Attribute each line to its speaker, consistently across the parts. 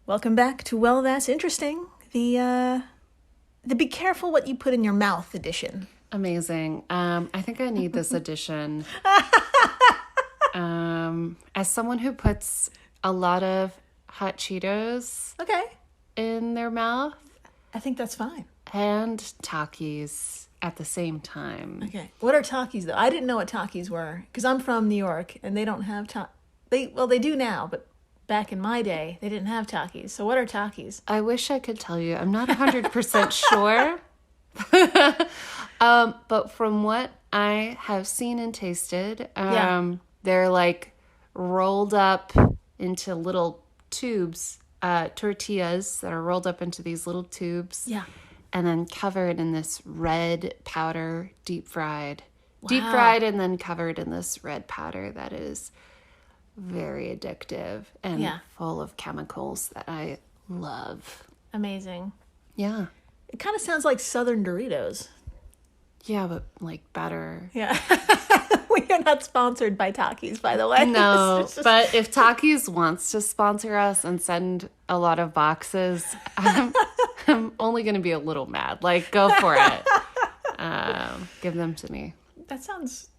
Speaker 1: Welcome back to Well, That's Interesting, the be careful what you put in your mouth edition.
Speaker 2: Amazing. I think I need this edition. As someone who puts a lot of hot Cheetos in their mouth.
Speaker 1: I think that's fine.
Speaker 2: And Takis at the same time.
Speaker 1: Okay. What are Takis, though? I didn't know what Takis were, because I'm from New York, and they don't have They do now, but back in my day, they didn't have Takis. So what are Takis?
Speaker 2: I wish I could tell you. I'm not 100% sure. But from what I have seen and tasted, they're like rolled up into little tubes, tortillas that are rolled up into these little tubes.
Speaker 1: Yeah.
Speaker 2: And then covered in this red powder, deep fried.
Speaker 1: Wow.
Speaker 2: Deep fried and then covered in this red powder that is very addictive and full of chemicals that I love.
Speaker 1: Amazing.
Speaker 2: Yeah.
Speaker 1: It kind of sounds like Southern Doritos.
Speaker 2: Yeah, but like better.
Speaker 1: Yeah. We are not sponsored by Takis, by the way.
Speaker 2: No, but if Takis wants to sponsor us and send a lot of boxes, I'm only going to be a little mad. Like, go for it. Give them to me.
Speaker 1: That sounds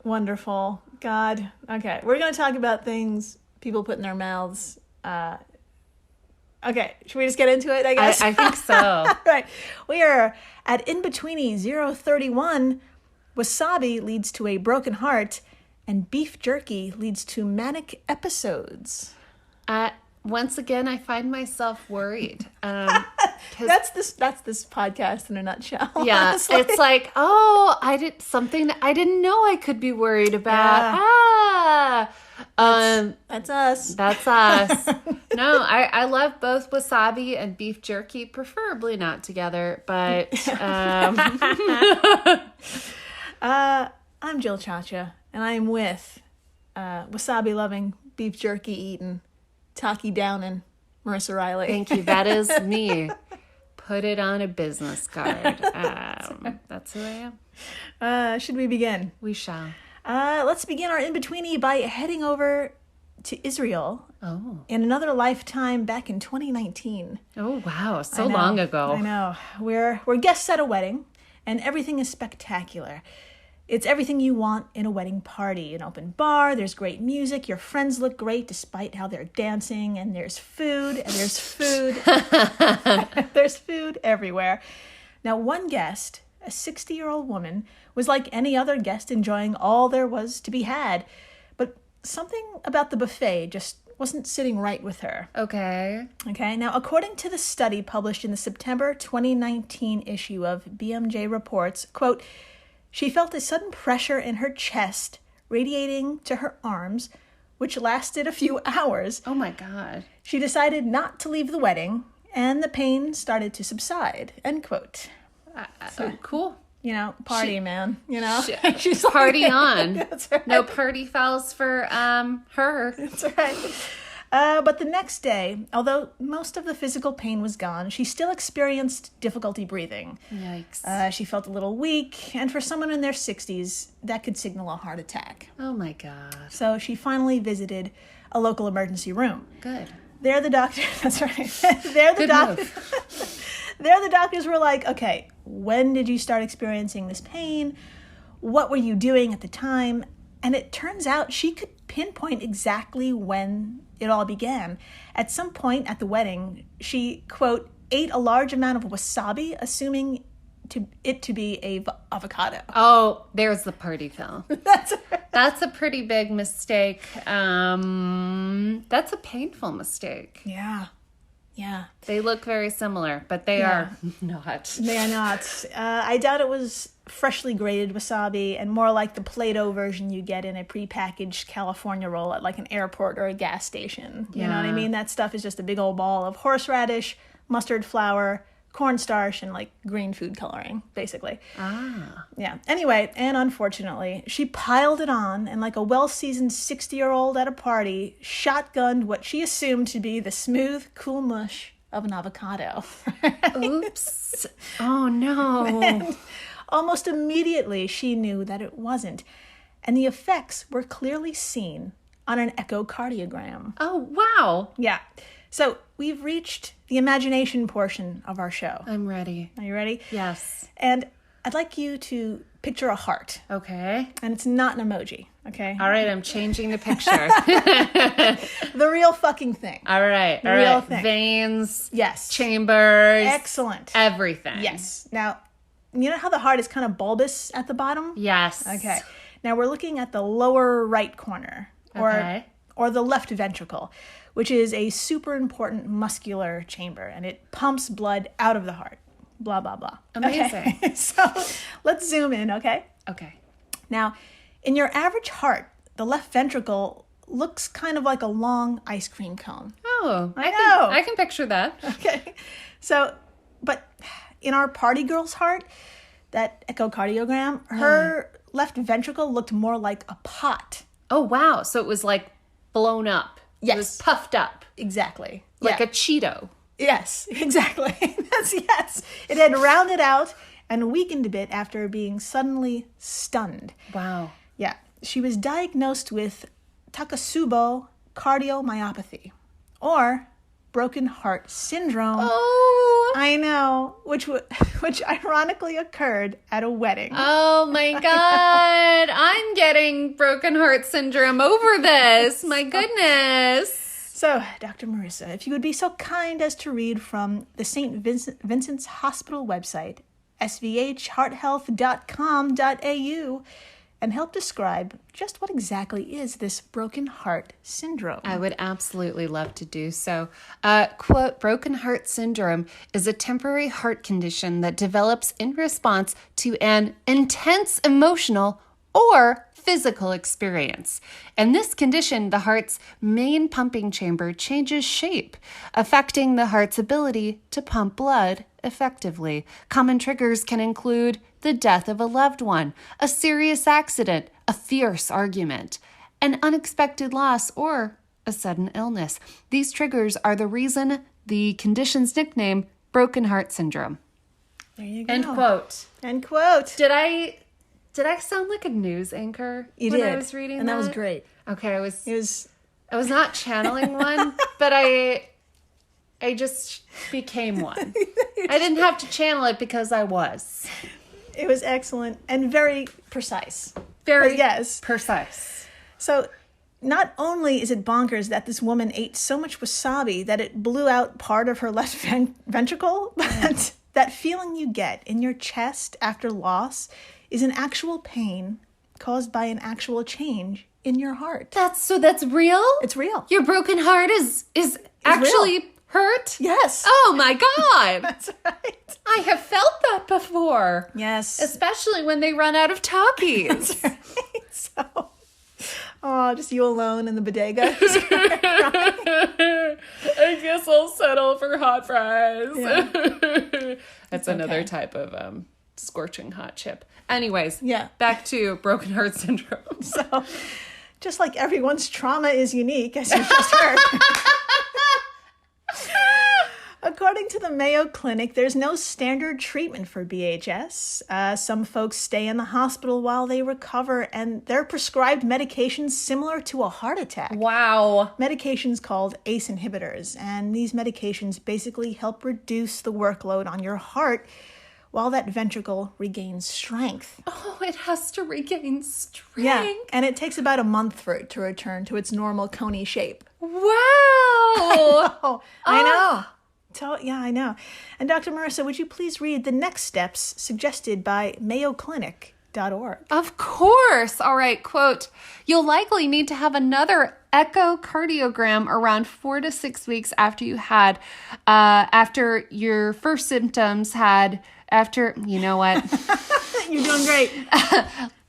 Speaker 1: wonderful. God. Okay, we're going to talk about things people put in their mouths. Okay, should we just get into it, I guess?
Speaker 2: I think so.
Speaker 1: Right. We are at In-Betweeni 031. Wasabi leads to a broken heart, and beef jerky leads to manic episodes.
Speaker 2: Once again, I find myself worried.
Speaker 1: That's this podcast in a nutshell.
Speaker 2: Yeah,
Speaker 1: honestly.
Speaker 2: It's like, I did something that I didn't know I could be worried about.
Speaker 1: Yeah. That's us.
Speaker 2: That's us. No, I love both wasabi and beef jerky, preferably not together, but
Speaker 1: I'm Jill Chacha, and I'm with wasabi loving, beef jerky eating, Taki Downing, Marissa Riley.
Speaker 2: Thank you. That is me. Put it on a business card. That's who I
Speaker 1: am. Should we begin?
Speaker 2: We shall.
Speaker 1: Let's begin our In-Betweenie by heading over to Israel.
Speaker 2: Oh.
Speaker 1: In another lifetime back in 2019.
Speaker 2: Oh, wow. So long ago.
Speaker 1: I know. We're guests at a wedding, and everything is spectacular. It's everything you want in a wedding party. An open bar, there's great music, your friends look great despite how they're dancing, and there's food, there's food everywhere. Now, one guest, a 60-year-old woman, was like any other guest enjoying all there was to be had. But something about the buffet just wasn't sitting right with her.
Speaker 2: Okay.
Speaker 1: Now, according to the study published in the September 2019 issue of BMJ Reports, quote, she felt a sudden pressure in her chest radiating to her arms, which lasted a few hours.
Speaker 2: Oh my God.
Speaker 1: She decided not to leave the wedding, and the pain started to subside, end quote.
Speaker 2: So cool.
Speaker 1: You know, party, man. You know?
Speaker 2: She's party on.
Speaker 1: That's right.
Speaker 2: No party fouls for her.
Speaker 1: That's right. But the next day, although most of the physical pain was gone, she still experienced difficulty breathing.
Speaker 2: Yikes.
Speaker 1: She felt a little weak, and for someone in their 60s, that could signal a heart attack.
Speaker 2: Oh my God.
Speaker 1: So she finally visited a local emergency room.
Speaker 2: Good.
Speaker 1: There the doctor, that's right. There the doctors were like, okay, when did you start experiencing this pain? What were you doing at the time? And it turns out she could pinpoint exactly when it all began. At some point at the wedding, she, quote, ate a large amount of wasabi, assuming it to be a avocado.
Speaker 2: Oh, there's the party foul.
Speaker 1: That's right.
Speaker 2: That's a pretty big mistake. That's a painful mistake.
Speaker 1: Yeah.
Speaker 2: They look very similar, but they are not.
Speaker 1: They are not. I doubt it was freshly grated wasabi and more like the Play-Doh version you get in a prepackaged California roll at like an airport or a gas station. You know what I mean? That stuff is just a big old ball of horseradish, mustard flour, cornstarch, and like green food coloring, basically. Yeah. Anyway, and unfortunately, she piled it on, and like a well-seasoned 60-year-old at a party, shotgunned what she assumed to be the smooth, cool mush of an avocado.
Speaker 2: Oops. Oh, no.
Speaker 1: And almost immediately, she knew that it wasn't, and the effects were clearly seen on an echocardiogram.
Speaker 2: Oh, wow.
Speaker 1: Yeah. So we've reached the imagination portion of our show.
Speaker 2: I'm ready.
Speaker 1: Are you ready?
Speaker 2: Yes.
Speaker 1: And I'd like you to picture a heart.
Speaker 2: Okay.
Speaker 1: And it's not an emoji, okay?
Speaker 2: All right, I'm changing the picture.
Speaker 1: The real fucking thing.
Speaker 2: All right.
Speaker 1: The real thing.
Speaker 2: Veins.
Speaker 1: Yes.
Speaker 2: Chambers.
Speaker 1: Excellent.
Speaker 2: Everything.
Speaker 1: Yes. Now, you know how the heart is kind of bulbous at the bottom?
Speaker 2: Yes.
Speaker 1: Okay. Now we're looking at the lower right corner. Or the left ventricle, which is a super important muscular chamber, and it pumps blood out of the heart. Blah, blah, blah.
Speaker 2: Amazing.
Speaker 1: Okay. So let's zoom in, okay?
Speaker 2: Okay.
Speaker 1: Now, in your average heart, the left ventricle looks kind of like a long ice cream cone.
Speaker 2: Oh,
Speaker 1: I
Speaker 2: can picture that.
Speaker 1: Okay. So, but in our party girl's heart, that echocardiogram, her left ventricle looked more like a pot.
Speaker 2: Oh, wow. So it was like blown up.
Speaker 1: Yes.
Speaker 2: It was puffed up.
Speaker 1: Exactly.
Speaker 2: Like a Cheeto.
Speaker 1: Yes, exactly. Yes. It had rounded out and weakened a bit after being suddenly stunned.
Speaker 2: Wow.
Speaker 1: Yeah. She was diagnosed with Takotsubo cardiomyopathy, or broken heart syndrome.
Speaker 2: Oh.
Speaker 1: I know, which ironically occurred at a wedding.
Speaker 2: Oh my God. I'm getting broken heart syndrome over this. My goodness.
Speaker 1: So, Dr. Marissa, if you would be so kind as to read from the St. Vincent's Hospital website, svhearthealth.com.au, and help describe just what exactly is this broken heart syndrome.
Speaker 2: I would absolutely love to do so. Quote, broken heart syndrome is a temporary heart condition that develops in response to an intense emotional or physical experience. In this condition, the heart's main pumping chamber changes shape, affecting the heart's ability to pump blood effectively. Common triggers can include the death of a loved one, a serious accident, a fierce argument, an unexpected loss, or a sudden illness. These triggers are the reason the condition's nickname, broken heart syndrome.
Speaker 1: There you go.
Speaker 2: End quote.
Speaker 1: End quote.
Speaker 2: Did I sound like a news anchor when I was reading
Speaker 1: and that was great.
Speaker 2: Okay, I was not channeling one, but I just became one. I didn't have to channel it because I was.
Speaker 1: It was excellent and very precise.
Speaker 2: Very
Speaker 1: yes.
Speaker 2: precise.
Speaker 1: So not only is it bonkers that this woman ate so much wasabi that it blew out part of her left ventricle, but that feeling you get in your chest after loss is an actual pain caused by an actual change in your heart.
Speaker 2: That's real?
Speaker 1: It's real.
Speaker 2: Your broken heart is actually
Speaker 1: real.
Speaker 2: Hurt?
Speaker 1: Yes.
Speaker 2: Oh my God.
Speaker 1: That's right.
Speaker 2: I have felt that before.
Speaker 1: Yes.
Speaker 2: Especially when they run out of Takis.
Speaker 1: That's right. So, just you alone in the bodega.
Speaker 2: I guess I'll settle for hot fries.
Speaker 1: Yeah.
Speaker 2: That's another type of scorching hot chip. Anyways,
Speaker 1: yeah.
Speaker 2: Back to broken heart syndrome.
Speaker 1: So, just like everyone's trauma is unique, as you just heard. According to the Mayo Clinic, there's no standard treatment for BHS. Some folks stay in the hospital while they recover, and they're prescribed medications similar to a heart attack.
Speaker 2: Wow.
Speaker 1: Medications called ACE inhibitors, and these medications basically help reduce the workload on your heart while that ventricle regains strength.
Speaker 2: Oh, it has to regain strength.
Speaker 1: Yeah, and it takes about a month for it to return to its normal coney shape.
Speaker 2: Wow.
Speaker 1: I know. Yeah, I know. And Dr. Marissa, would you please read the next steps suggested by mayoclinic.org?
Speaker 2: Of course. All right, quote, you'll likely need to have another echocardiogram around 4 to 6 weeks after you had, after your first symptoms had, you know what?
Speaker 1: You're doing great.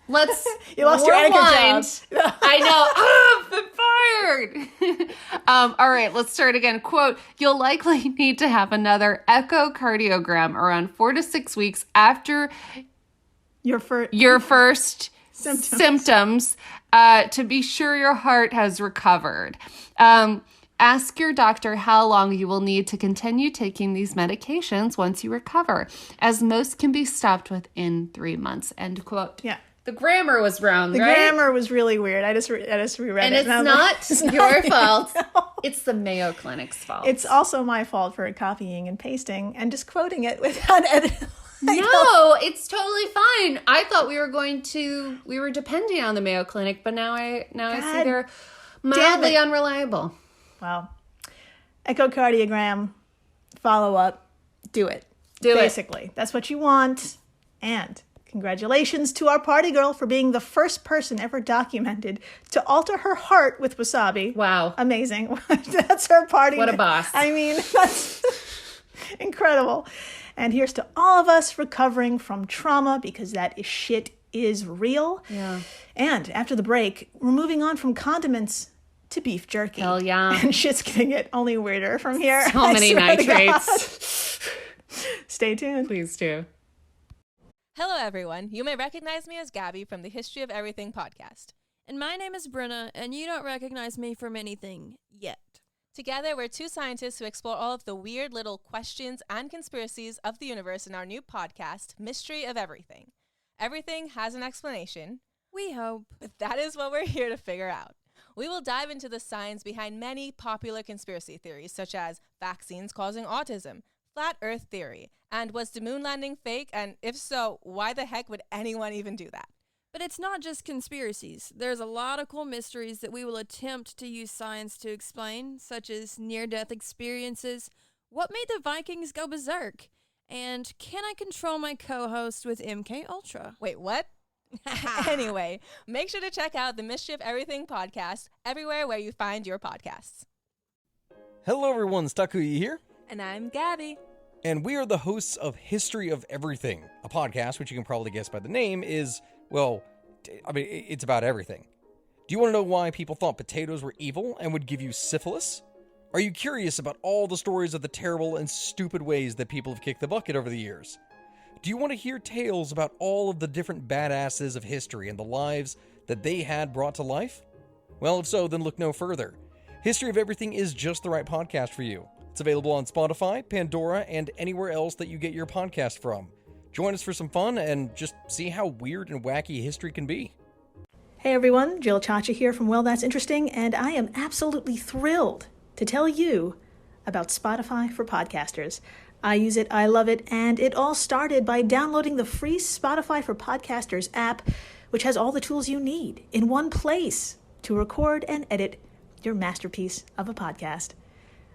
Speaker 2: Let's
Speaker 1: You lost your etiquette job.
Speaker 2: I know. I'm fired. All right, let's start again. Quote, you'll likely need to have another echocardiogram around 4 to 6 weeks after your first symptoms to be sure your heart has recovered. Ask your doctor how long you will need to continue taking these medications once you recover, as most can be stopped within 3 months. End quote.
Speaker 1: Yeah.
Speaker 2: The grammar was wrong,
Speaker 1: The grammar was really weird. I just reread
Speaker 2: and
Speaker 1: it.
Speaker 2: It's not your fault. No. It's the Mayo Clinic's fault.
Speaker 1: It's also my fault for copying and pasting and just quoting it without editing.
Speaker 2: No, it's totally fine. I thought we were depending on the Mayo Clinic, but now I see they're mildly unreliable.
Speaker 1: Well, echocardiogram, follow up, do it. Basically, that's what you want. And congratulations to our party girl for being the first person ever documented to alter her heart with wasabi.
Speaker 2: Wow.
Speaker 1: Amazing. That's her party.
Speaker 2: What a boss.
Speaker 1: I mean, that's incredible. And here's to all of us recovering from trauma, because that shit is real.
Speaker 2: Yeah.
Speaker 1: And after the break, we're moving on from condiments to beef jerky.
Speaker 2: Hell yeah.
Speaker 1: And shit's gonna get only weirder from here.
Speaker 2: So many nitrates.
Speaker 1: Stay tuned.
Speaker 2: Please do.
Speaker 3: Hello, everyone. You may recognize me as Gabby from the History of Everything podcast.
Speaker 4: And my name is Brenna, and you don't recognize me from anything yet.
Speaker 3: Together, we're two scientists who explore all of the weird little questions and conspiracies of the universe in our new podcast, Mystery of Everything. Everything has an explanation.
Speaker 4: We hope.
Speaker 3: But that is what we're here to figure out. We will dive into the science behind many popular conspiracy theories, such as vaccines causing autism, flat Earth theory, and was the moon landing fake? And if so, why the heck would anyone even do that?
Speaker 4: But it's not just conspiracies. There's a lot of cool mysteries that we will attempt to use science to explain, such as near-death experiences, what made the Vikings go berserk, and can I control my co-host with MK Ultra?
Speaker 3: Wait, what? Anyway, make sure to check out the Mystery of Everything podcast everywhere where you find your podcasts.
Speaker 5: Hello everyone, Stakuyi here.
Speaker 3: And I'm Gabby.
Speaker 5: And we are the hosts of History of Everything, a podcast which you can probably guess by the name is, well, I mean, it's about everything. Do you want to know why people thought potatoes were evil and would give you syphilis? Are you curious about all the stories of the terrible and stupid ways that people have kicked the bucket over the years? Do you want to hear tales about all of the different badasses of history and the lives that they had brought to life? Well, if so, then look no further. History of Everything is just the right podcast for you. It's available on Spotify, Pandora, and anywhere else that you get your podcast from. Join us for some fun and just see how weird and wacky history can be.
Speaker 1: Hey everyone, Jill Chacha here from Well, That's Interesting, and I am absolutely thrilled to tell you about Spotify for podcasters. I use it, I love it, and it all started by downloading the free Spotify for Podcasters app, which has all the tools you need in one place to record and edit your masterpiece of a podcast.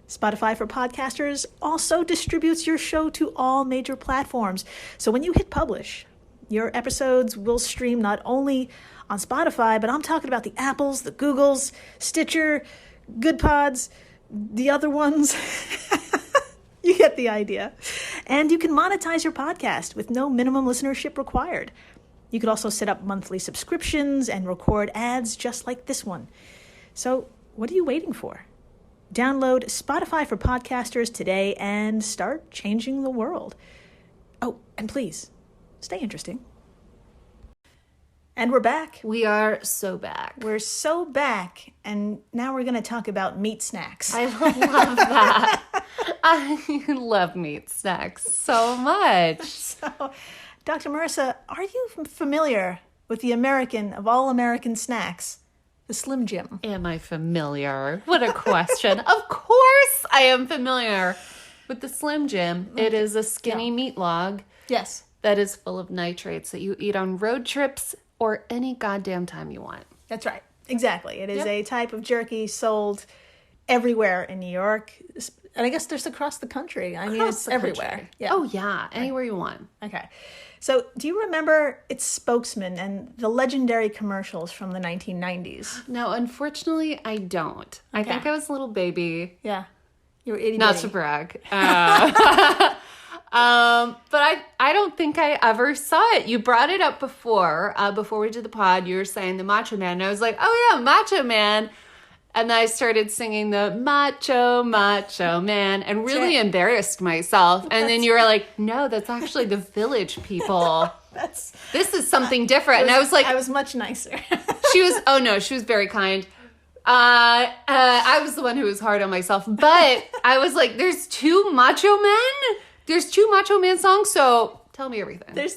Speaker 1: Spotify for Podcasters also distributes your show to all major platforms. So when you hit publish, your episodes will stream not only on Spotify, but I'm talking about the Apples, the Googles, Stitcher, Good Pods, the other ones. You get the idea. And you can monetize your podcast with no minimum listenership required. You could also set up monthly subscriptions and record ads just like this one. So what are you waiting for? Download Spotify for Podcasters today and start changing the world. Oh, and please, stay interesting. And we're back.
Speaker 2: We are so back.
Speaker 1: We're so back. And now we're going to talk about meat snacks.
Speaker 2: I love that. I love meat snacks so much.
Speaker 1: So, Dr. Marissa, are you familiar with the American of all American snacks, the Slim Jim?
Speaker 2: Am I familiar? What a question. Of course I am familiar with the Slim Jim. It is a skinny meat log.
Speaker 1: Yes.
Speaker 2: That is full of nitrates that you eat on road trips or any goddamn time you want.
Speaker 1: That's right. Exactly. It is a type of jerky sold everywhere in New York. And I guess there's across the country. I mean, it's everywhere.
Speaker 2: Yeah. Oh, yeah. Anywhere you want.
Speaker 1: Okay. So do you remember its spokesman and the legendary commercials from the 1990s?
Speaker 2: No, unfortunately, I don't. Okay. I think I was a little baby.
Speaker 1: Yeah. You were itty-bitty.
Speaker 2: Not to brag. But I don't think I ever saw it. You brought it up before we did the pod. You were saying the Macho Man. And I was like, oh yeah, Macho Man. And then I started singing the Macho Man and really embarrassed myself. And then you were like, no, that's actually the Village People. This is something different. And I was like,
Speaker 1: I was much nicer.
Speaker 2: She was very kind. I was the one who was hard on myself. But I was like, there's two Macho Men? There's two Macho Man songs, so tell me everything.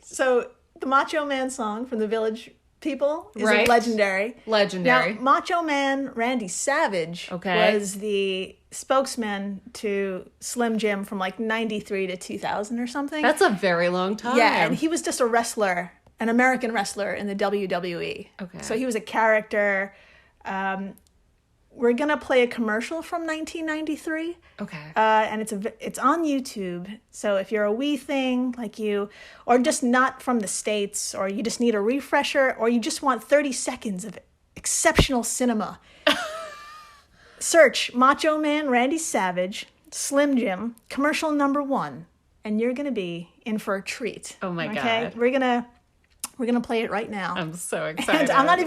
Speaker 1: So the Macho Man song from the Village People is
Speaker 2: Right.
Speaker 1: legendary.
Speaker 2: Legendary.
Speaker 1: Now, Macho Man Randy Savage was the spokesman to Slim Jim from like 93 to 2000 or something.
Speaker 2: That's a very long time.
Speaker 1: Yeah, and he was just a wrestler, an American wrestler in the WWE.
Speaker 2: Okay.
Speaker 1: So he was a character. We're going to play a commercial from 1993.
Speaker 2: Okay.
Speaker 1: And it's on YouTube. So if you're a wee thing like you, or just not from the States, or you just need a refresher, or you just want 30 seconds of exceptional cinema, search Macho Man Randy Savage, Slim Jim, commercial number 1, and you're going to be in for a treat.
Speaker 2: Oh my God.
Speaker 1: We're gonna play it right now.
Speaker 2: I'm so excited.
Speaker 1: And I'm not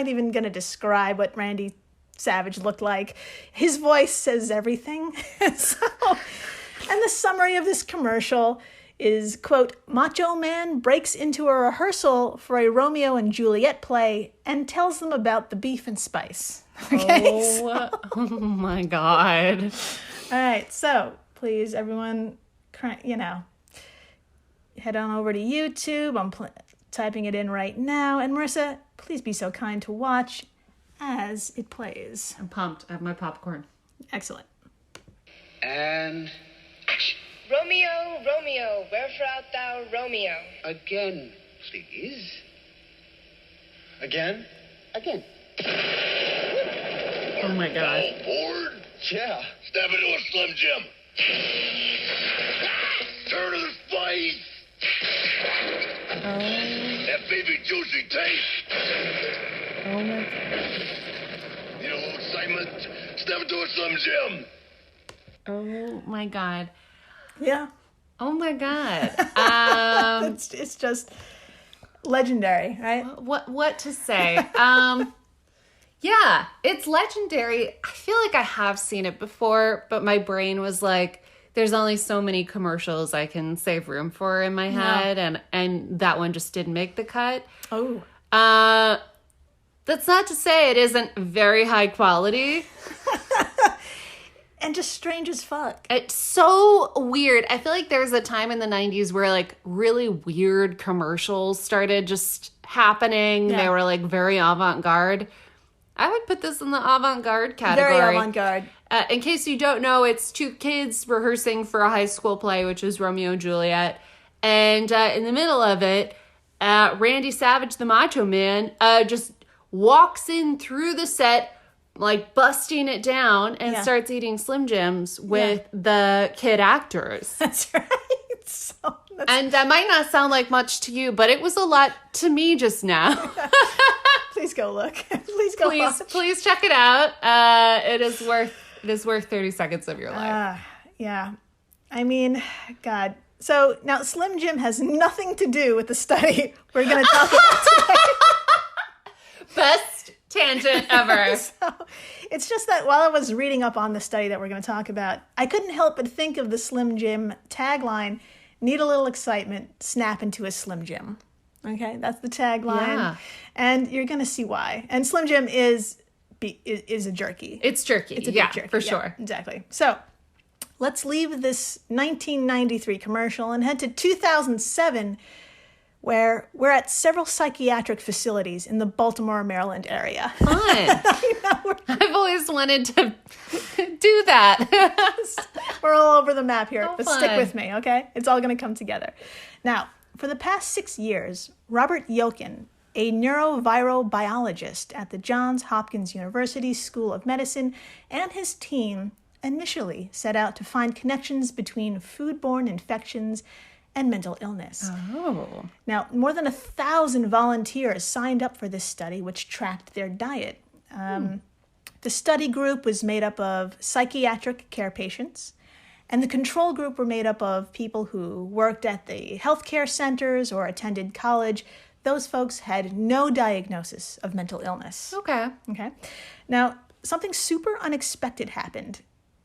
Speaker 1: even gonna describe what Randy Savage looked like. His voice says everything. And the summary of this commercial is, quote, Macho Man breaks into a rehearsal for a Romeo and Juliet play and tells them about the beef and spice. Okay,
Speaker 2: Oh my God.
Speaker 1: all right, so please, everyone, head on over to YouTube. I'm typing it in right now. And Marissa, please be so kind to watch as it plays.
Speaker 2: I'm pumped. I have my popcorn.
Speaker 1: Excellent.
Speaker 6: And action.
Speaker 7: Romeo, Romeo, wherefore art thou, Romeo?
Speaker 6: Again, please.
Speaker 8: Again?
Speaker 6: Again.
Speaker 2: Oh my God.
Speaker 8: Bored? Yeah. Step into a Slim Jim. Turn to the spice. That baby juicy taste.
Speaker 2: Oh my God.
Speaker 8: You know, excitement. Step into a Slim Jim.
Speaker 2: Oh my God.
Speaker 1: Yeah.
Speaker 2: Oh my God.
Speaker 1: It's just legendary, right?
Speaker 2: What to say? Yeah, it's legendary. I feel like I have seen it before, but my brain was like, there's only so many commercials I can save room for in my head, and that one just didn't make the cut.
Speaker 1: Oh.
Speaker 2: That's not to say it isn't very high quality.
Speaker 1: And just strange as fuck.
Speaker 2: It's so weird. I feel like there's a time in the 90s where like really weird commercials started just happening.
Speaker 1: Yeah.
Speaker 2: They were like very avant-garde. I would put this in the avant-garde category.
Speaker 1: Very avant-garde.
Speaker 2: In case you don't know, it's two kids rehearsing for a high school play, which is Romeo and Juliet. And in the middle of it, Randy Savage, the Macho Man, just walks in through the set, like busting it down, and starts eating Slim Jims with the kid actors.
Speaker 1: That's right.
Speaker 2: And that might not sound like much to you, but it was a lot to me just now.
Speaker 1: Please go look. Please go watch.
Speaker 2: Please check it out. It is worth 30 seconds of your life.
Speaker 1: Yeah. I mean, God. So now Slim Jim has nothing to do with the study we're going to talk about today.
Speaker 2: Best tangent ever.
Speaker 1: So, it's just that while I was reading up on the study that we're going to talk about, I couldn't help but think of the Slim Jim tagline, need a little excitement, snap into a Slim Jim. Okay, that's the tagline.
Speaker 2: Yeah.
Speaker 1: And you're going to see why. And Slim Jim is a jerky.
Speaker 2: It's jerky.
Speaker 1: It's a
Speaker 2: yeah,
Speaker 1: big jerky.
Speaker 2: for
Speaker 1: Yeah,
Speaker 2: sure.
Speaker 1: Exactly. So let's leave this 1993 commercial and head to 2007, where we're at several psychiatric facilities in the Baltimore, Maryland area.
Speaker 2: Fun. I've always wanted to do that.
Speaker 1: We're all over the map here,
Speaker 2: So
Speaker 1: but
Speaker 2: fun.
Speaker 1: stick with me, okay? It's all going to come together. Now, for the past 6 years, Robert Yokin, a neurovirobiologist at the Johns Hopkins University School of Medicine, and his team initially set out to find connections between foodborne infections and mental illness.
Speaker 2: Oh.
Speaker 1: Now, more than 1,000 volunteers signed up for this study, which tracked their diet. The study group was made up of psychiatric care patients, and the control group were made up of people who worked at the healthcare centers or attended college. Those folks had no diagnosis of mental illness.
Speaker 2: Okay.
Speaker 1: Okay. Now, something super unexpected happened.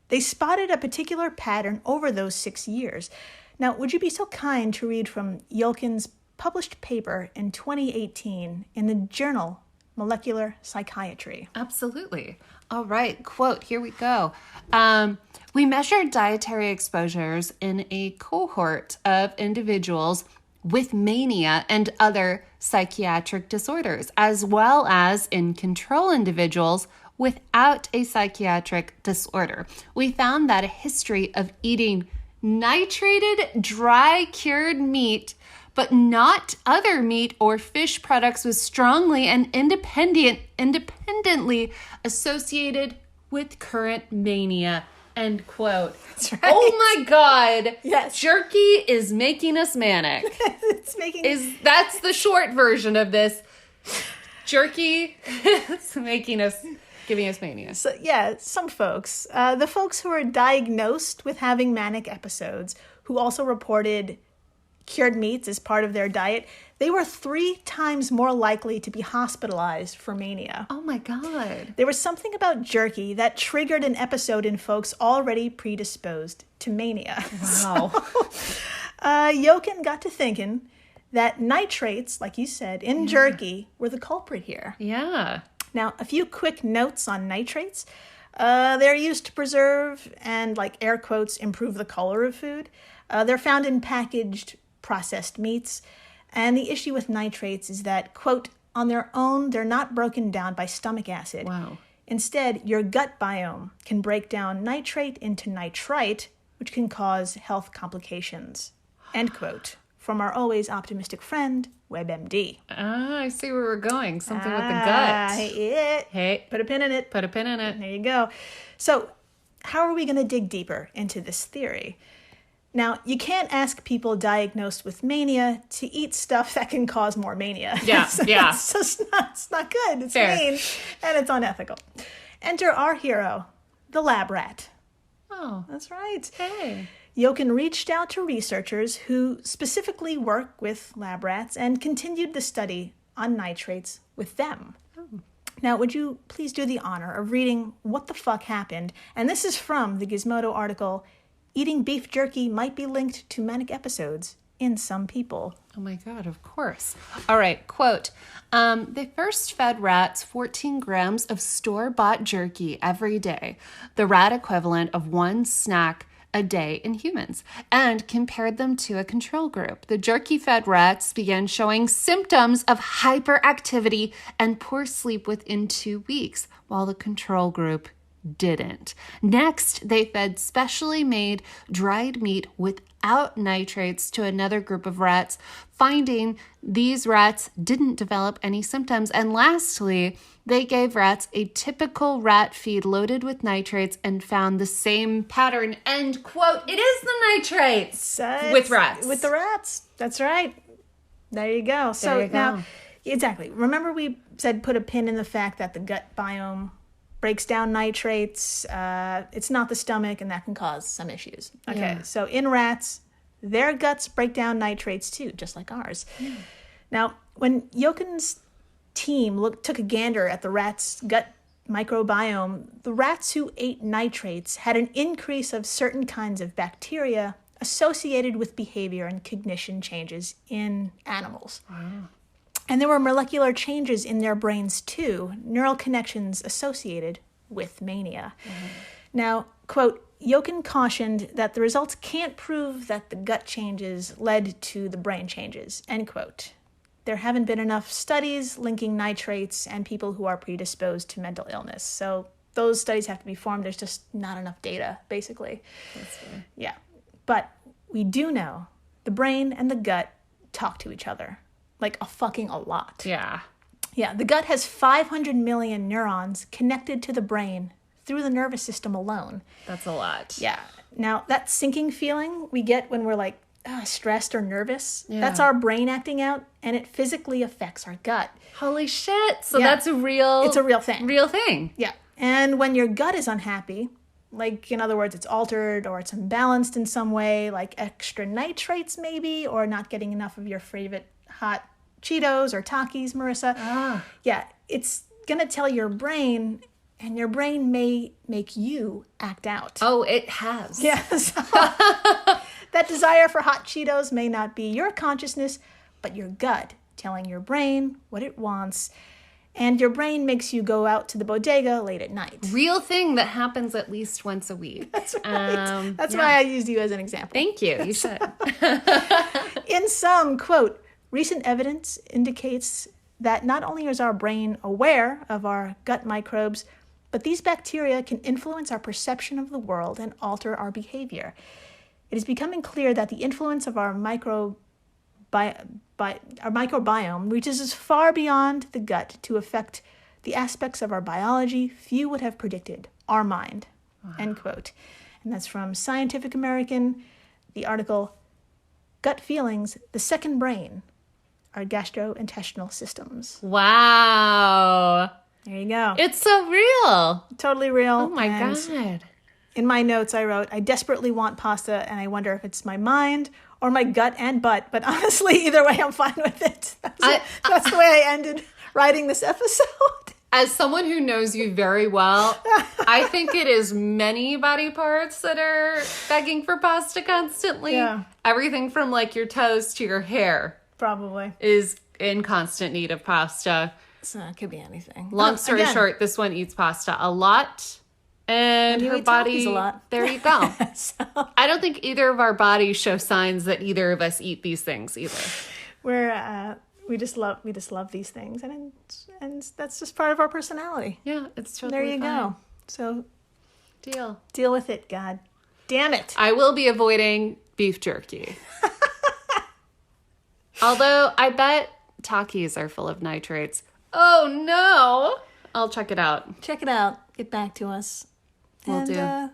Speaker 1: They spotted a particular pattern over those 6 years. Now, would you be so kind to read from Yokin's published paper in 2018 in the journal Molecular Psychiatry?
Speaker 2: Absolutely. All right. Quote, here we go. We measured dietary exposures in a cohort of individuals with mania and other psychiatric disorders, as well as in control individuals without a psychiatric disorder. We found that a history of eating nitrated, dry cured meat, but not other meat or fish products, was strongly and independently associated with current mania. End quote.
Speaker 1: That's right.
Speaker 2: Oh my God.
Speaker 1: Yes.
Speaker 2: Jerky is making us manic.
Speaker 1: It's making...
Speaker 2: That's the short version of this. Jerky is giving us mania.
Speaker 1: So, yeah, some folks. The folks who are diagnosed with having manic episodes, who also reported cured meats as part of their diet, they were 3 times more likely to be hospitalized for mania.
Speaker 2: Oh my God.
Speaker 1: There was something about jerky that triggered an episode in folks already predisposed to mania.
Speaker 2: Wow.
Speaker 1: Jochen got to thinking that nitrates, like you said, in jerky were the culprit here.
Speaker 2: Yeah.
Speaker 1: Now, a few quick notes on nitrates. They're used to preserve and, like air quotes, improve the color of food. They're found in packaged processed meats. And the issue with nitrates is that, quote, on their own, they're not broken down by stomach acid.
Speaker 2: Wow.
Speaker 1: Instead, your gut biome can break down nitrate into nitrite, which can cause health complications. End quote. From our always optimistic friend, WebMD.
Speaker 2: I see where we're going. Something with the gut.
Speaker 1: Hey, put a pin in it.
Speaker 2: Put a pin in it.
Speaker 1: There you go. So, how are we going to dig deeper into this theory? Now, you can't ask people diagnosed with mania to eat stuff that can cause more mania.
Speaker 2: Yeah, yeah.
Speaker 1: It's just it's not good. It's
Speaker 2: Fair.
Speaker 1: mean, and it's unethical. Enter our hero, the lab rat.
Speaker 2: Oh,
Speaker 1: That's right.
Speaker 2: hey.
Speaker 1: Jochen reached out to researchers who specifically work with lab rats and continued the study on nitrates with them. Now, would you please do the honor of reading what the fuck happened? And this is from the Gizmodo article, Eating Beef Jerky Might Be Linked to Manic Episodes in Some People.
Speaker 2: Oh my God, of course. All right, quote, they first fed rats 14 grams of store-bought jerky every day, the rat equivalent of one snack a day in humans, and compared them to a control group. The jerky-fed rats began showing symptoms of hyperactivity and poor sleep within 2 weeks, while the control group didn't. Next, they fed specially made dried meat without nitrates to another group of rats, finding these rats didn't develop any symptoms. And lastly, they gave rats a typical rat feed loaded with nitrates and found the same pattern. End quote. It is the nitrates with rats.
Speaker 1: With the rats. That's right. There you go. So
Speaker 2: There you go.
Speaker 1: now, exactly. Remember we said put a pin in the fact that the gut biome breaks down nitrates. It's not the stomach, and that can cause some issues. Okay,
Speaker 2: Yeah.
Speaker 1: so in rats, their guts break down nitrates too, just like ours. Yeah. Now, when Jochen's team took a gander at the rat's gut microbiome, the rats who ate nitrates had an increase of certain kinds of bacteria associated with behavior and cognition changes in animals. Wow. And there were molecular changes in their brains too, neural connections associated with mania. Mm-hmm. Now, quote, Jochen cautioned that the results can't prove that the gut changes led to the brain changes, end quote. There haven't been enough studies linking nitrates and people who are predisposed to mental illness. So those studies have to be formed. There's just not enough data, basically.
Speaker 2: That's fair.
Speaker 1: Yeah. But we do know the brain and the gut talk to each other. Like a lot.
Speaker 2: Yeah.
Speaker 1: Yeah, the gut has 500 million neurons connected to the brain through the nervous system alone.
Speaker 2: That's a lot.
Speaker 1: Yeah. Now, that sinking feeling we get when we're like stressed or nervous,
Speaker 2: Yeah.
Speaker 1: that's our brain acting out, and it physically affects our gut.
Speaker 2: Holy shit. So
Speaker 1: Yeah.
Speaker 2: that's a real...
Speaker 1: It's a real thing.
Speaker 2: Real thing.
Speaker 1: Yeah. And when your gut is unhappy, like, in other words, it's altered or it's imbalanced in some way, like extra nitrates maybe, or not getting enough of your favorite hot Cheetos or Takis, Marissa. Yeah, it's going to tell your brain, and your brain may make you act out.
Speaker 2: Oh, it has.
Speaker 1: Yes. That desire for hot Cheetos may not be your consciousness, but your gut telling your brain what it wants. And your brain makes you go out to the bodega late at night.
Speaker 2: Real thing that happens at least once a week.
Speaker 1: That's right. That's
Speaker 2: yeah.
Speaker 1: why I used you as an example.
Speaker 2: Thank you. You should.
Speaker 1: In sum, quote, recent evidence indicates that not only is our brain aware of our gut microbes, but these bacteria can influence our perception of the world and alter our behavior. It is becoming clear that the influence of our microbiome reaches as far beyond the gut to affect the aspects of our biology few would have predicted, our mind, end quote. And that's from Scientific American, the article, Gut Feelings, the Second Brain, Our Gastrointestinal Systems.
Speaker 2: Wow.
Speaker 1: There you go.
Speaker 2: It's so real.
Speaker 1: Totally real.
Speaker 2: Oh my
Speaker 1: And
Speaker 2: God.
Speaker 1: in my notes, I wrote, I desperately want pasta, and I wonder if it's my mind or my gut and butt. But honestly, either way, I'm fine with it. That's the way I ended writing this episode.
Speaker 2: As someone who knows you very well, I think it is many body parts that are begging for pasta constantly.
Speaker 1: Yeah.
Speaker 2: Everything from like your toes to your hair
Speaker 1: Probably.
Speaker 2: is in constant need of pasta.
Speaker 1: So it could be anything.
Speaker 2: Long story
Speaker 1: Again,
Speaker 2: short, this one eats pasta a lot. And
Speaker 1: you
Speaker 2: her
Speaker 1: eat
Speaker 2: body,
Speaker 1: Takis a lot.
Speaker 2: there you go.
Speaker 1: So
Speaker 2: I don't think either of our bodies show signs that either of us eat these things either.
Speaker 1: we just love these things, and that's just part of our personality.
Speaker 2: Yeah, it's totally
Speaker 1: There you
Speaker 2: fine.
Speaker 1: go. So
Speaker 2: Deal
Speaker 1: with it. God damn it.
Speaker 2: I will be avoiding beef jerky. Although I bet Takis are full of nitrates. Oh no! I'll check it out.
Speaker 1: Check it out. Get back to us.
Speaker 2: Will do.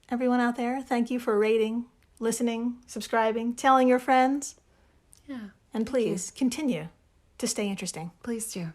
Speaker 1: Everyone out there, thank you for rating, listening, subscribing, telling your friends.
Speaker 2: Yeah,
Speaker 1: And please continue to stay interesting.
Speaker 2: please do.